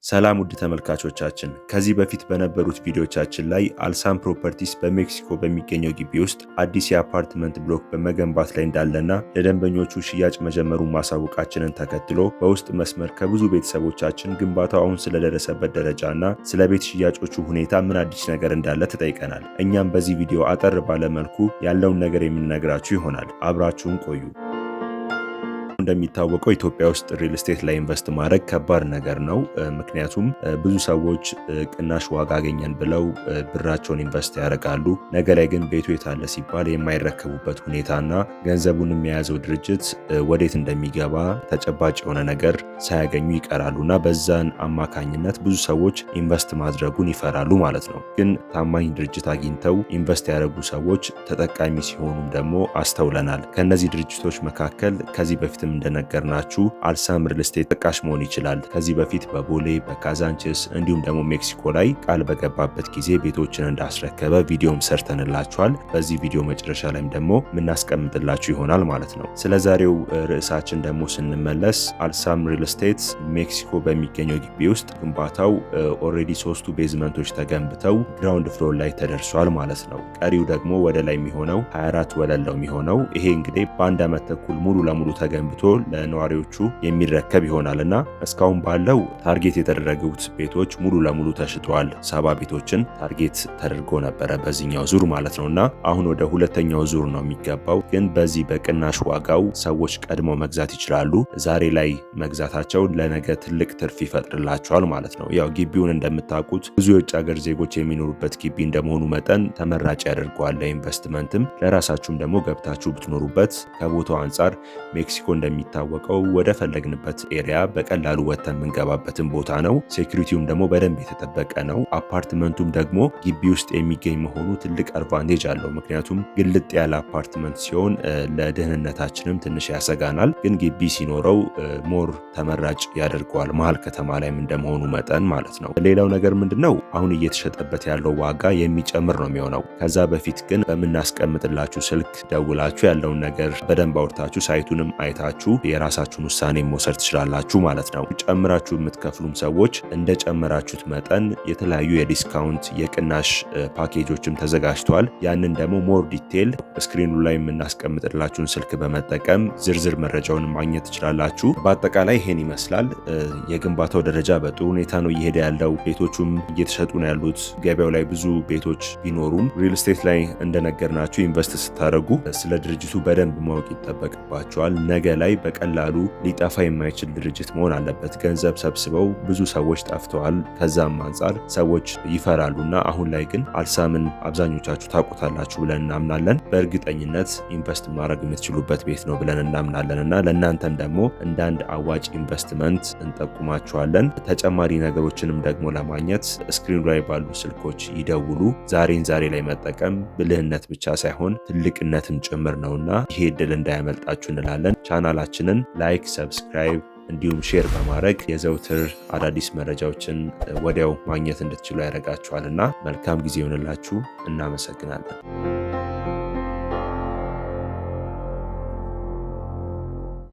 ሰላም ውድ ተመልካቾቻችን፣ ከዚህ በፊት በነበሩት ቪዲዮቻችን ላይ አልሳም ፕሮፐርቲስ በሜክሲኮ በሚገኘው ግቢ ውስጥ አዲስ የአፓርትመንት ብሎክ በመገንባት ላይ እንዳለና ለደንበኞቹ ሽያጭ መጀመሩን ማሳወቃችንን ተከትሎ በውስጥ መስመር ከብዙ ቤተሰቦቻችን ግንባታው አሁን ስለደረሰበት ደረጃና ስለ ቤት ሽያጮቹ ሁኔታ ምን አዲስ ነገር እንዳለ ተጠይቀናል። እኛም በዚህ ቪዲዮ አጠር ባለ መልኩ ያለውን ነገር የምንነግራችሁ ይሆናል። አብራችሁን ቆዩ። እንደሚታወቀው ኢትዮጵያ ውስጥ ሪል ስቴት ላይ ኢንቨስት ማድረግ ከባድ ነገር ነው። ምክንያቱም ብዙ ሰዎች ቅናሽ ዋጋ አገኘን ብለው ብራቸውን ኢንቨስት ያደርጋሉ። ነገ ላይ ግን ቤቱ የታለ ሲባል የማይረከቡበት ሁኔታና ገንዘቡን የያዘው ድርጅት ወዴት እንደሚገባ ተጨባጭ የሆነ ነገር ሳያገኙ ይቀራሉና በዛን አማካኝነት ብዙ ሰዎች ኢንቨስት ማድረጉን ይፈራሉ ማለት ነው። ግን ታማኝ ድርጅት አግኝተው ኢንቨስት ያደረጉ ሰዎች ተጠቃሚ ሲሆኑም ደግሞ አስተውለናል። ከነዚህ ድርጅቶች መካከል ከዚህ በፊት እንደነገርናችሁ አልሳም ሪል ስቴት ተጠቃሽ መሆን ይችላል። ከዚህ በፊት በቦሌ በካዛንቺስ እንዲሁም ደግሞ ሜክሲኮ ላይ ቃል በገባበት ጊዜ ቤቶችን እንዳስረከበ ቪዲዮም ሰርተንላችኋል። በዚህ ቪዲዮ መጨረሻ ላይም ደግሞ የምናስቀምጥላችሁ ይሆናል ማለት ነው። ስለ ዛሬው ርዕሳችን ደግሞ ስንመለስ አልሳም ሪል ስቴት ሜክሲኮ በሚገኘው ግቢ ውስጥ ግንባታው ኦልሬዲ 3ቱ ቤዝመንቶች ተገንብተው ግራውንድ ፍሎር ላይ ተደርሷል ማለት ነው። ቀሪው ደግሞ ወደ ላይ የሚሆነው 24 ወለል ነው የሚሆነው። ይሄ እንግዲህ በአንድ ዓመት ተኩል ሙሉ ለሙሉ ተገንብቶ ለነዋሪዎቹ የሚረከብ ይሆናልና እስካሁን ባለው ታርጌት የተደረጉት ቤቶች ሙሉ ለሙሉ ተሽጠዋል። 70 ቤቶችን ታርጌት ተደርጎ ነበረ በዚህኛው ዙር ማለት ነውና አሁን ወደ ሁለተኛው ዙር ነው የሚገባው። ግን በዚህ በቅናሽ ዋጋው ሰዎች ቀድመው መግዛት ይችላሉ። ዛሬ ላይ መግዛታቸው ለነገ ትልቅ ትርፍ ይፈጥርላቸዋል ማለት ነው። ያው ግቢውን እንደምታውቁት ብዙ የውጭ ሀገር ዜጎች የሚኖሩበት ግቢ እንደመሆኑ መጠን ተመራጭ ያደርገዋል ለኢንቨስትመንትም፣ ለራሳችሁም ደግሞ ገብታችሁ ብትኖሩበት ከቦታው አንጻር ሜክሲኮ እንደሚታወቀው ወደ ፈለግንበት ኤሪያ በቀላሉ ወጥተን የምንገባበትን ቦታ ነው። ሴኩሪቲውም ደግሞ በደንብ የተጠበቀ ነው። አፓርትመንቱም ደግሞ ግቢ ውስጥ የሚገኝ መሆኑ ትልቅ አድቫንቴጅ አለው። ምክንያቱም ግልጥ ያለ አፓርትመንት ሲሆን ለደህንነታችንም ትንሽ ያሰጋናል። ግን ግቢ ሲኖረው ሞር ተመራጭ ያደርገዋል መሀል ከተማ ላይም እንደመሆኑ መጠን ማለት ነው። ሌላው ነገር ምንድነው አሁን እየተሸጠበት ያለው ዋጋ የሚጨምር ነው የሚሆነው። ከዛ በፊት ግን በምናስቀምጥላችሁ ስልክ ደውላችሁ ያለውን ነገር በደንብ አውርታችሁ ሳይቱንም አይታችሁ የራሳችሁን ውሳኔ መውሰድ ትችላላችሁ ማለት ነው። ጨምራችሁ የምትከፍሉም ሰዎች እንደጨመራችሁት መጠን የተለያዩ የዲስካውንት የቅናሽ ፓኬጆችም ተዘጋጅተዋል። ያንን ደግሞ ሞር ዲቴል ስክሪኑ ላይ የምናስቀምጥላችሁን ስልክ በመጠቀም ዝርዝር መረጃውን ማግኘት ትችላላችሁ። በአጠቃላይ ይሄን ይመስላል። የግንባታው ደረጃ በጥሩ ሁኔታ ነው እየሄደ ያለው። ቤቶቹም እየተሸጡ ነው ያሉት። ገበያው ላይ ብዙ ቤቶች ቢኖሩም ሪል ስቴት ላይ እንደነገርናችሁ ኢንቨስት ስታደርጉ ስለ ድርጅቱ በደንብ ማወቅ ይጠበቅባቸዋል። ነገ ላይ በቀላሉ ሊጠፋ የማይችል ድርጅት መሆን አለበት። ገንዘብ ሰብስበው ብዙ ሰዎች ጠፍተዋል። ከዛም አንጻር ሰዎች ይፈራሉና አሁን ላይ ግን አልሳምን አብዛኞቻችሁ ታውቁታላችሁ ብለን እናምናለን። በእርግጠኝነት ኢንቨስት ማድረግ የምትችሉበት ቤት ነው ብለን እናምናለንና ለእናንተም ደግሞ እንደ አንድ አዋጭ ኢንቨስትመንት እንጠቁማችኋለን። ተጨማሪ ነገሮችንም ደግሞ ለማግኘት ስክሪኑ ላይ ባሉ ስልኮች ይደውሉ። ዛሬን ዛሬ ላይ መጠቀም ብልህነት ብቻ ሳይሆን ትልቅነትም ጭምር ነውና ይሄ እድል እንዳያመልጣችሁ እንላለን። ቻናላችንን ላይክ፣ ሰብስክራይብ እንዲሁም ሼር በማድረግ የዘውትር አዳዲስ መረጃዎችን ወዲያው ማግኘት እንድትችሉ ያደርጋችኋልና መልካም ጊዜ ይሆንላችሁ። እናመሰግናለን።